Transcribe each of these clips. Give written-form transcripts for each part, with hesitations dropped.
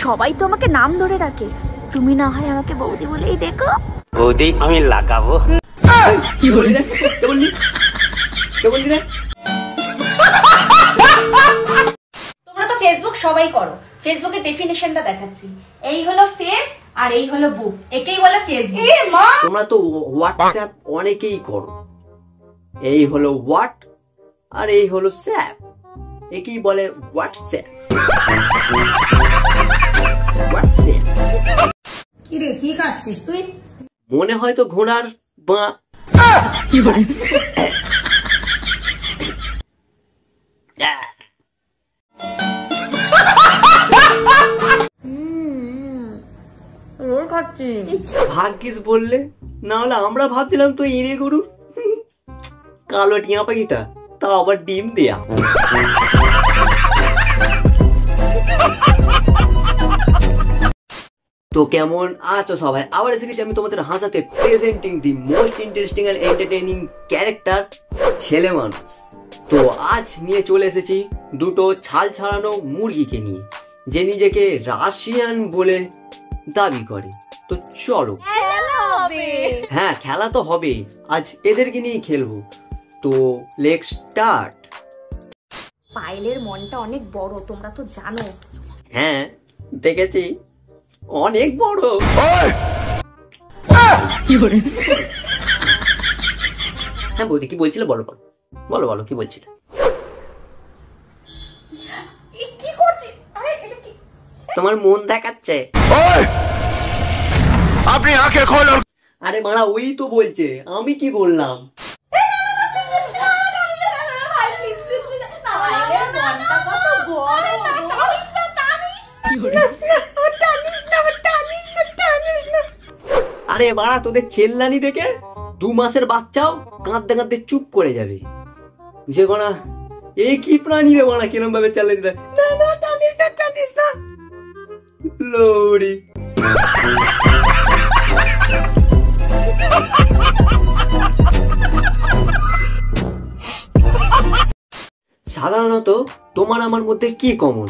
সবাই তো আমাকে নাম ধরে ডাকে, তুমি না হয় আমাকে বৌদি বলেই দেখো। বৌদি আমি লাগাবো। কি বললি রে? কে বললি? কে বললি রে? তোমরা তো ফেসবুক সবাই করো, ফেসবুকের ডেফিনেশনটা দেখাচ্ছি। এই হলো ফেস আর এই হলো বুক, একেই বলে ফেসবুক। এ মা, তোমরা তো হোয়াটসঅ্যাপ অনেকেই করো। এই হলো হোয়াট আর এই হলো স্যাপ, একেই বলে হোয়াটসঅ্যাপ। কি রে, কি খাচ্ছিস তুই? মনে হয় তো ঘোড়ার বা কি বলে? রোল খাচ্ছি। ভাগ্যিস বললে, না হলে আমরা ভাবছিলাম তো ইরে গরুর কালো টিয়া পাখিটা, তা আবার ডিম দেয়া। তো কেমন আছো সবাই? আবার এসে গেছি আমি তোমাদের হাসাতে, presenting the most interesting and entertaining character ছেলে মানুষ। তো আজ নিয়ে চলে এসেছি দুটো ছাল ছাড়ানো মুরগিকে নিয়ে, যে নিজেকে রাশিয়ান বলে দাবি করে। তো চলো, হ্যাঁ খেলা তো হবে, আজ এদেরকে নিয়েই খেলবো। তো লেটস স্টার্ট। পায়েলের মনটা অনেক বড়, তোমরা তো জানো। হ্যাঁ দেখেছি, অনেক বড়। কি বলে? হ্যাঁ বৌদি কি বলছিলে? বলো বলো বলো বলো, কি বলছিলে? কি করছিস? আরে এটা কি? তোমার মন দেখাচ্ছে। আপনি আঁখে খোলো। আরে মারা, ওই তো বলছে, আমি কি বললাম? আরে মারা, তোদের চেল্লানি দেখে 2 মাসের বাচ্চাও কাঁদতে কাঁদতে চুপ করে যাবে। যে মারা এই কি প্রাণী রে মারা, কিরম ভাবে চেল্লানি দেয়, না না টানিস না টানিস না লোরি। সাধারণত তোমার আমার মধ্যে কি কমন?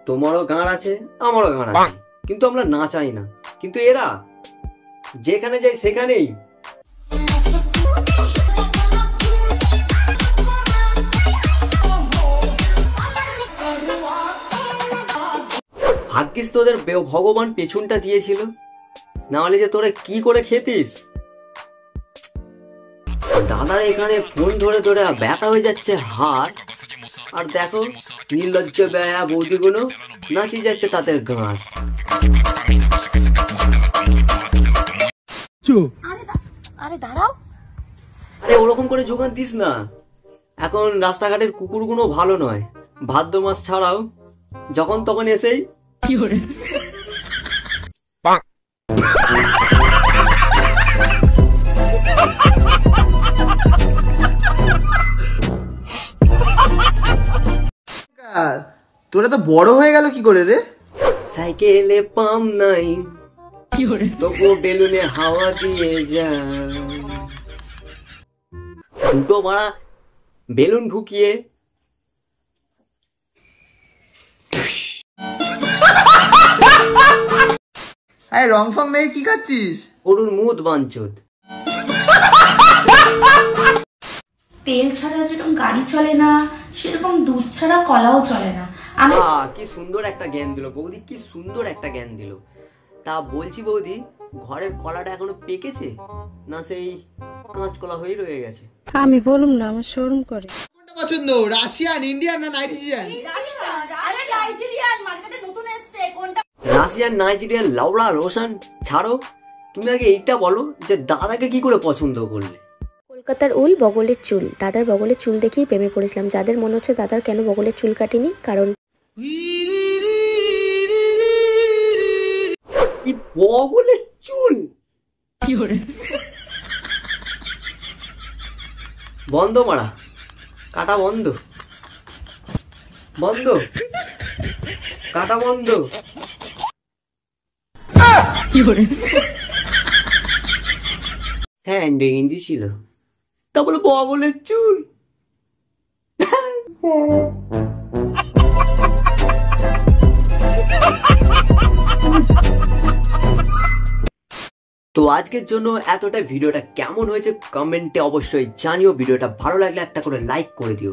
তোমারও গাঁড় আছে, আমারও গাঁড় আছে, কিন্তু আমরা নাচাই না। কিন্তু এরা যেখানে যায় সেখানেই ভাগ্যিস তোদের ভগবান পেছনটা দিয়েছিল, না হলে যে তোরা কি করে খেতিস। দাদার এখানে ফোন ধরে ধরে ব্যথা হয়ে যাচ্ছে হাত, আর দেখো নির্লজ্জ ব্যয়া বৌদিগুলো নাচিয়ে যাচ্ছে তাদের গান। আরে দাঁড়াও, আরে ওরকম করে যোগান দিস না, এখন রাস্তাঘাটের কুকুরগুলো ভালো নয়। ভাদ্র মাস ছাড়াও যখন তখন এসেই কি করে? তোরা তো বড় হয়ে গেল কি করে রে? সাইকেলে পাম নাই, কি করে? তবু বেলুনে হাওয়া দিয়ে যা। দুটো মারা বেলুন ঢুকিয়ে আরে রং ফং মেয়ে কি খাচ্ছিস? গরুর মুদ বাঞ্চুদ। তেল ছাড়া যেরকম গাড়ি চলে না, সেরকম দুধ ছাড়া কলাও চলে না। কি সুন্দর একটা জ্ঞান দিল বৌদি, কি সুন্দর একটা জ্ঞান দিল। তা বলছি বৌদি, ঘরের কলাটা এখনো পেকেছে না সেই কাঁচকলা হয়ে রয়ে গেছে? আমি বলুম না, আমার শরম করে। কোনটা পছন্দ, রাশিয়ান, ইন্ডিয়ান না নাইজেরিয়ান? রাশিয়ান, নাইজেরিয়ান, লাউড়া, রোশন ছাড়ো, তুমি আগে এইটা বলো যে দাদাকে কি করে পছন্দ করলে? কলকাতার উল বগলের চুল, দাদার বগলের চুল দেখেই প্রেমে পড়েছিলাম। যাদের মনে হচ্ছে দাদার কেন বগলের চুল কাটেনি, কারণ বগলের চুল কি করে? বন্ধ মারা, কাটা বন্ধ, বন্ধ কাটা বন্ধ। কি করে? স্যান্ডে গেঞ্জি ছিল, তারপরে বগলের চুল। আজকের জন্য এতটাই। ভিডিওটা কেমন হয়েছে কমেন্টে অবশ্যই জানিও। ভিডিওটা ভালো লাগলে একটা করে লাইক করে দিও,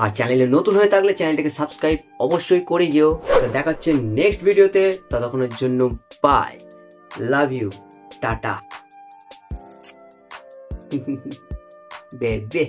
আর চ্যানেলে নতুন হয়ে থাকলে চ্যানেলটাকে সাবস্ক্রাইব অবশ্যই করে দিও। তো দেখা হচ্ছে নেক্সট ভিডিওতে, ততক্ষণের জন্য বাই, লাভ ইউ, টাটা বেবে।